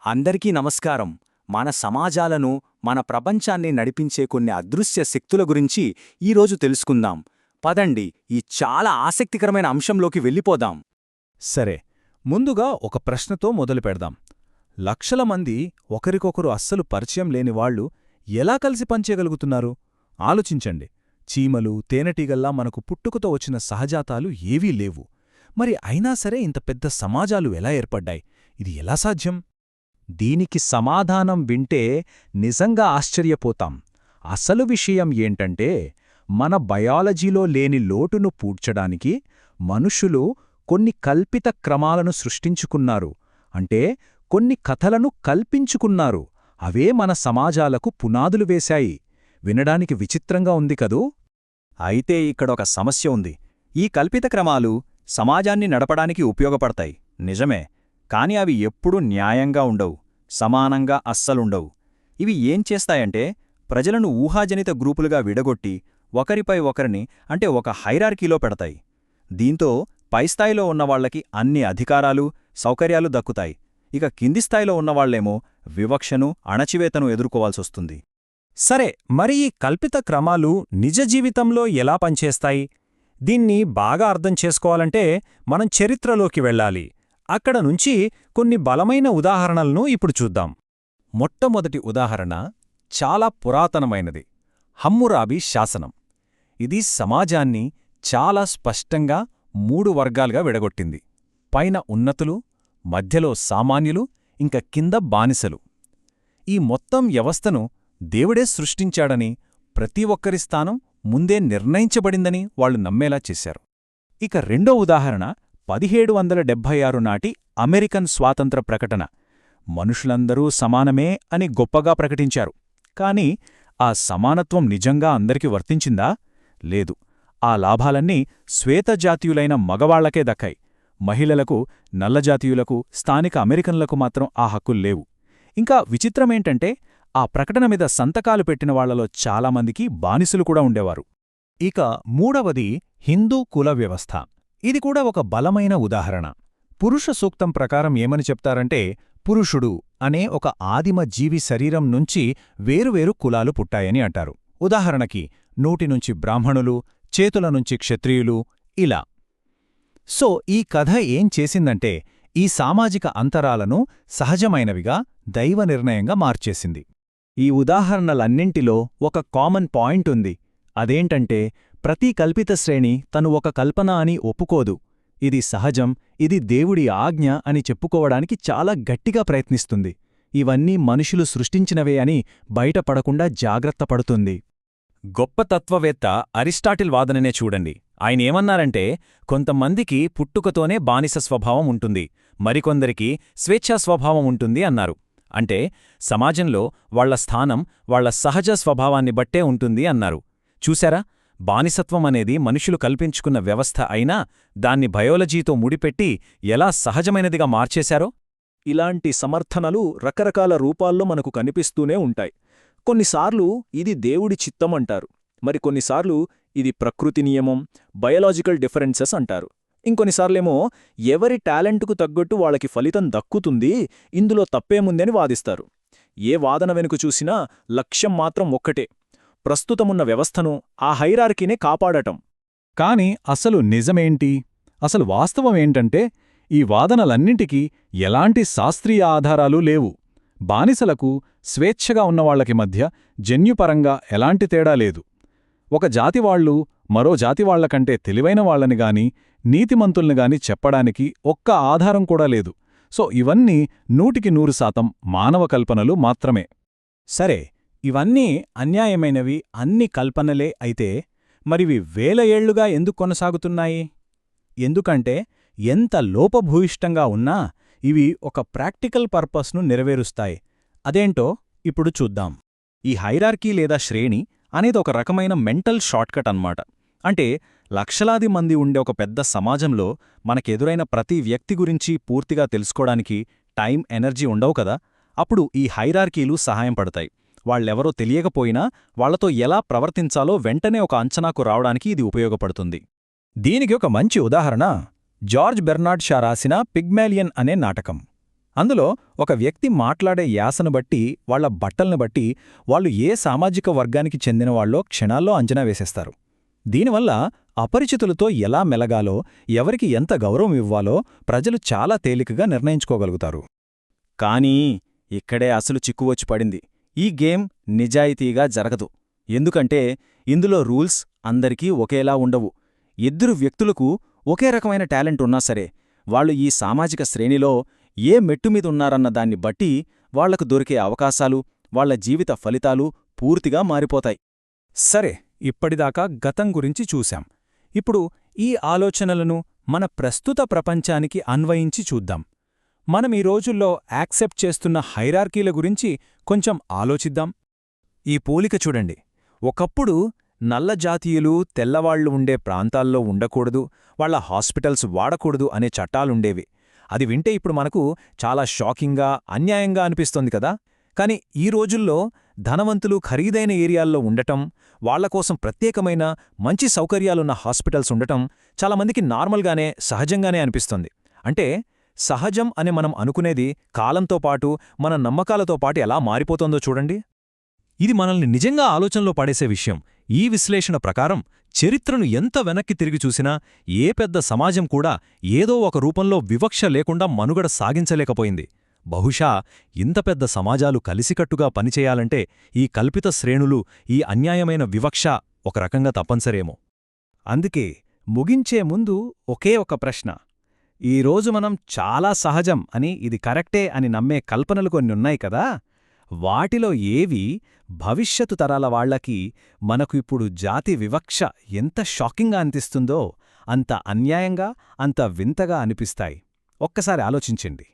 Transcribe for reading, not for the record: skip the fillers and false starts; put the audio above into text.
అందరికీ నమస్కారం. మన సమాజాలను, మన ప్రపంచాన్ని నడిపించే కొన్ని అదృశ్య శక్తుల గురించి ఈరోజు తెలుసుకుందాం. పదండి, ఈ చాలా ఆసక్తికరమైన అంశంలోకి వెళ్ళిపోదాం. సరే, ముందుగా ఒక ప్రశ్నతో మొదలుపెడదాం. లక్షల మంది ఒకరికొకరు అస్సలు పరిచయం లేనివాళ్లు ఎలా కలిసి పనిచేయగలుగుతున్నారు? ఆలోచించండి. చీమలు, తేనెటీగల్లా మనకు పుట్టుకతో వచ్చిన సహజాతాలు ఏవీ లేవు. మరి అయినా సరే ఇంత పెద్ద సమాజాలు ఎలా ఏర్పడ్డాయి? ఇది ఎలా సాధ్యం? దీనికి సమాధానం వింటే నిజంగా ఆశ్చర్యపోతాం. అసలు విషయం ఏంటంటే, మన బయాలజీలో లేని లోటును పూడ్చడానికి మనుషులు కొన్ని కల్పిత క్రమాలను సృష్టించుకున్నారు. అంటే కొన్ని కథలను కల్పించుకున్నారు. అవే మన సమాజాలకు పునాదులు వేశాయి. వినడానికి విచిత్రంగా ఉంది కదూ? అయితే ఇక్కడొక సమస్య ఉంది. ఈ కల్పిత క్రమాలు సమాజాన్ని నడపడానికి ఉపయోగపడతాయి, నిజమే. కాని అవి ఎప్పుడూ న్యాయంగా ఉండవు, సమానంగా అస్సలుండవు. ఇవి ఏం చేస్తాయంటే, ప్రజలను ఊహాజనిత గ్రూపులుగా విడగొట్టి ఒకరిపై ఒకరిని అంటే ఒక హైరార్కీలో పెడతాయి. దీంతో పైస్థాయిలో ఉన్నవాళ్లకి అన్ని అధికారాలు, సౌకర్యాలు దక్కుతాయి. ఇక కింది స్థాయిలో ఉన్నవాళ్లేమో వివక్షను, అణచివేతను ఎదుర్కోవాల్సొస్తుంది. సరే, మరి ఈ కల్పిత క్రమాలు నిజ జీవితంలో ఎలా పనిచేస్తాయి? దీన్ని బాగా అర్థం చేసుకోవాలంటే మనం చరిత్రలోకి వెళ్ళాలి. అక్కడ నుంచి కొన్ని బలమైన ఉదాహరణలను ఇప్పుడు చూద్దాం. మొట్టమొదటి ఉదాహరణ చాలా పురాతనమైనది. హమ్మురాబీ శాసనం. ఇది సమాజాన్ని చాలా స్పష్టంగా 3 వర్గాలుగా విడగొట్టింది. పైన ఉన్నతులు, మధ్యలో సామాన్యులు, ఇంక కింద బానిసలు. ఈ మొత్తం వ్యవస్థను దేవుడే సృష్టించాడని, ప్రతి ఒక్కరి స్థానం ముందే నిర్ణయించబడిందని వాళ్లు నమ్మేలా చేశారు. ఇక రెండో ఉదాహరణ 1776 నాటి అమెరికన్ స్వాతంత్ర ప్రకటన. మనుషులందరూ సమానమే అని గొప్పగా ప్రకటించారు. కాని ఆ సమానత్వం నిజంగా అందరికి వర్తించిందా? లేదు. ఆ లాభాలన్నీ శ్వేతజాతీయులైన మగవాళ్లకే దక్కాయి. మహిళలకు, నల్లజాతీయులకు, స్థానిక అమెరికన్లకు మాత్రం ఆ హక్కుల్లేవు. ఇంకా విచిత్రమేంటంటే, ఆ ప్రకటన మీద సంతకాలు పెట్టిన వాళ్లలో చాలామందికి బానిసలు కూడా ఉండేవారు. ఇక మూడవది హిందూ కుల వ్యవస్థ. ఇది కూడా ఒక బలమైన ఉదాహరణ. పురుష సూక్తం ప్రకారం ఏమని చెప్తారంటే, పురుషుడు అనే ఒక ఆదిమ జీవి శరీరం నుంచి వేరువేరు కులాలు పుట్టాయని అంటారు. ఉదాహరణకి నోటినుంచి బ్రాహ్మణులు, చేతుల నుంచి క్షత్రియులు, ఇలా. సో ఈ కథ ఏం చేసిందంటే, ఈ సామాజిక అంతరాలను సహజమైనవిగా, దైవ నిర్ణయంగా మార్చేసింది. ఈ ఉదాహరణలన్నింటిలో ఒక కామన్ పాయింట్ ఉంది. అదేంటంటే, ప్రతి కల్పిత శ్రేణి తను ఒక కల్పన అని ఒప్పుకోదు. ఇది సహజం, ఇది దేవుడి ఆజ్ఞ అని చెప్పుకోవడానికి చాలా గట్టిగా ప్రయత్నిస్తుంది. ఇవన్నీ మనుషులు సృష్టించినవే అని బయటపడకుండా జాగ్రత్త పడుతుంది. గొప్ప తత్వవేత్త అరిస్టాటిల్ వాదననే చూడండి. ఆయనేమన్నారంటే, కొంతమందికి పుట్టుకతోనే బానిస స్వభావం ఉంటుంది, మరికొందరికి స్వేచ్ఛా స్వభావం ఉంటుంది అన్నారు. అంటే సమాజంలో వాళ్ల స్థానం వాళ్ల సహజ స్వభావాన్ని బట్టే ఉంటుంది అన్నారు. చూశారా? బానిసత్వం అనేది మనుషులు కల్పించుకున్న వ్యవస్థ అయినా దాన్ని బయాలజీతో ముడిపెట్టి ఎలా సహజమైనదిగా మార్చేశారో. ఇలాంటి సమర్థనలు రకరకాల రూపాల్లో మనకు కనిపిస్తూనే ఉంటాయి. కొన్నిసార్లు ఇది దేవుడి చిత్తం అంటారు, మరికొన్నిసార్లు ఇది ప్రకృతి నియమం, బయలాజికల్ డిఫరెన్సెస్ అంటారు. ఇంకొన్నిసార్లేమో ఎవరి టాలెంటుకు తగ్గట్టు వాళ్ళకి ఫలితం దక్కుతుంది, ఇందులో తప్పేముందని వాదిస్తారు. ఏ వాదన వెనుక చూసినా లక్ష్యం మాత్రం ఒక్కటే, ప్రస్తుతమున్న వ్యవస్థను, ఆ హైరార్కీనే కాపాడటం. కాని అసలు నిజమేంటి? అసలు వాస్తవమేంటంటే, ఈ వాదనలన్నింటికీ ఎలాంటి శాస్త్రీయ ఆధారాలు లేవు. బానిసలకు, స్వేచ్ఛగా ఉన్నవాళ్లకి మధ్య జన్యుపరంగా ఎలాంటి తేడా లేదు. ఒక జాతివాళ్లు మరో జాతివాళ్లకంటే తెలివైన వాళ్లని గాని, నీతిమంతుల్ని గాని చెప్పడానికి ఒక్క ఆధారం కూడా లేదు. సో ఇవన్నీ 100% మానవ కల్పనలు మాత్రమే. సరే, ఇవన్నీ అన్యాయమైనవి, అన్ని కల్పనలే అయితే మరివి వేల ఏళ్లుగా ఎందుకు కొనసాగుతున్నాయి? ఎందుకంటే ఎంత లోపభూయిష్టంగా ఉన్నా ఇవి ఒక ప్రాక్టికల్ పర్పస్ను నెరవేరుస్తాయి. అదేంటో ఇప్పుడు చూద్దాం. ఈ హైరార్కీ లేదా శ్రేణి అనేది ఒక రకమైన మెంటల్ షార్ట్కట్ అన్నమాట. అంటే లక్షలాది మంది ఉండే ఒక పెద్ద సమాజంలో మనకెదురైన ప్రతి వ్యక్తి గురించి పూర్తిగా తెలుసుకోవడానికి టైం, ఎనర్జీ ఉండవు కదా. అప్పుడు ఈ హైరార్కీలు సహాయం పడతాయి. వాళ్లెవరో తెలియకపోయినా వాళ్లతో ఎలా ప్రవర్తించాలో వెంటనే ఒక అంచనాకు రావడానికి ఇది ఉపయోగపడుతుంది. దీనికి ఒక మంచి ఉదాహరణ జార్జ్ బెర్నార్డ్ షా రాసిన పిగ్మాలియన్ అనే నాటకం. అందులో ఒక వ్యక్తి మాట్లాడే యాసను బట్టి, వాళ్ల బట్టల్ని బట్టి వాళ్ళు ఏ సామాజిక వర్గానికి చెందినవాళ్ళో క్షణాల్లో అంచనా వేసేస్తారు. దీనివల్ల అపరిచితులతో ఎలా మెలగాలో, ఎవరికి ఎంత గౌరవం ఇవ్వాలో ప్రజలు చాలా తేలికగా నిర్ణయించుకోగలుగుతారు. కానీ ఇక్కడే అసలు చిక్కువచ్చి పడింది. ఈ గేమ్ నిజాయితీగా జరగదు. ఎందుకంటే ఇందులో రూల్స్ అందరికీ ఒకేలా ఉండవు. ఇద్దరు వ్యక్తులకు ఒకే రకమైన టాలెంట్ ఉన్నా సరే, వాళ్ళు ఈ సామాజిక శ్రేణిలో ఏ మెట్టుమీదున్నారన్న దాన్ని బట్టి వాళ్లకు దొరికే అవకాశాలు, వాళ్ల జీవిత ఫలితాలు పూర్తిగా మారిపోతాయి. సరే, ఇప్పటిదాకా గతం గురించి చూశాం. ఇప్పుడు ఈ ఆలోచనలను మన ప్రస్తుత ప్రపంచానికి అన్వయించి చూద్దాం. మనం ఈ రోజుల్లో యాక్సెప్ట్ చేస్తున్న హైరార్కీల గురించి కొంచెం ఆలోచిద్దాం. ఈ పోలిక చూడండి. ఒకప్పుడు నల్ల జాతీయులు తెల్లవాళ్లు ఉండే ప్రాంతాల్లో ఉండకూడదు, వాళ్ల హాస్పిటల్స్ వాడకూడదు అనే చట్టాలుండేవి. అది వింటే ఇప్పుడు మనకు చాలా షాకింగ్గా, అన్యాయంగా అనిపిస్తోంది కదా. కాని ఈ రోజుల్లో ధనవంతులు ఖరీదైన ఏరియాల్లో ఉండటం, వాళ్లకోసం ప్రత్యేకమైన మంచి సౌకర్యాలున్న హాస్పిటల్స్ ఉండటం చాలామందికి నార్మల్గానే, సహజంగానే అనిపిస్తోంది. అంటే సహజం అని మనం అనుకునేది కాలంతో పాటు, మన నమ్మకాలతో పాటు ఎలా మారిపోతోందో చూడండి. ఇది మనల్ని నిజంగా ఆలోచనలో పడేసే విషయం. ఈ విశ్లేషణ ప్రకారం చరిత్రను ఎంత వెనక్కి తిరిగి చూసినా ఏ పెద్ద సమాజం కూడా ఏదో ఒక రూపంలో వివక్ష లేకుండా మనుగడ సాగించలేకపోయింది. బహుశా ఇంత పెద్ద సమాజాలు కలిసికట్టుగా పనిచేయాలంటే ఈ కల్పిత శ్రేణులు, ఈ అన్యాయమైన వివక్ష ఒక రకంగా తప్పనిసరేమో. అందుకే ముగించే ముందు ఒకే ఒక ప్రశ్న. ఈరోజు మనం చాలా సహజం అని, ఇది కరెక్టే అని నమ్మే కల్పనలు కొన్నున్నాయి కదా, వాటిలో ఏవి భవిష్యత్తు తరాల వాళ్లకి మనకు ఇప్పుడు జాతి వివక్ష ఎంత షాకింగ్గా అనిపిస్తుందో అంత అన్యాయంగా, అంత వింతగా అనిపిస్తాయి. ఒక్కసారి ఆలోచించండి.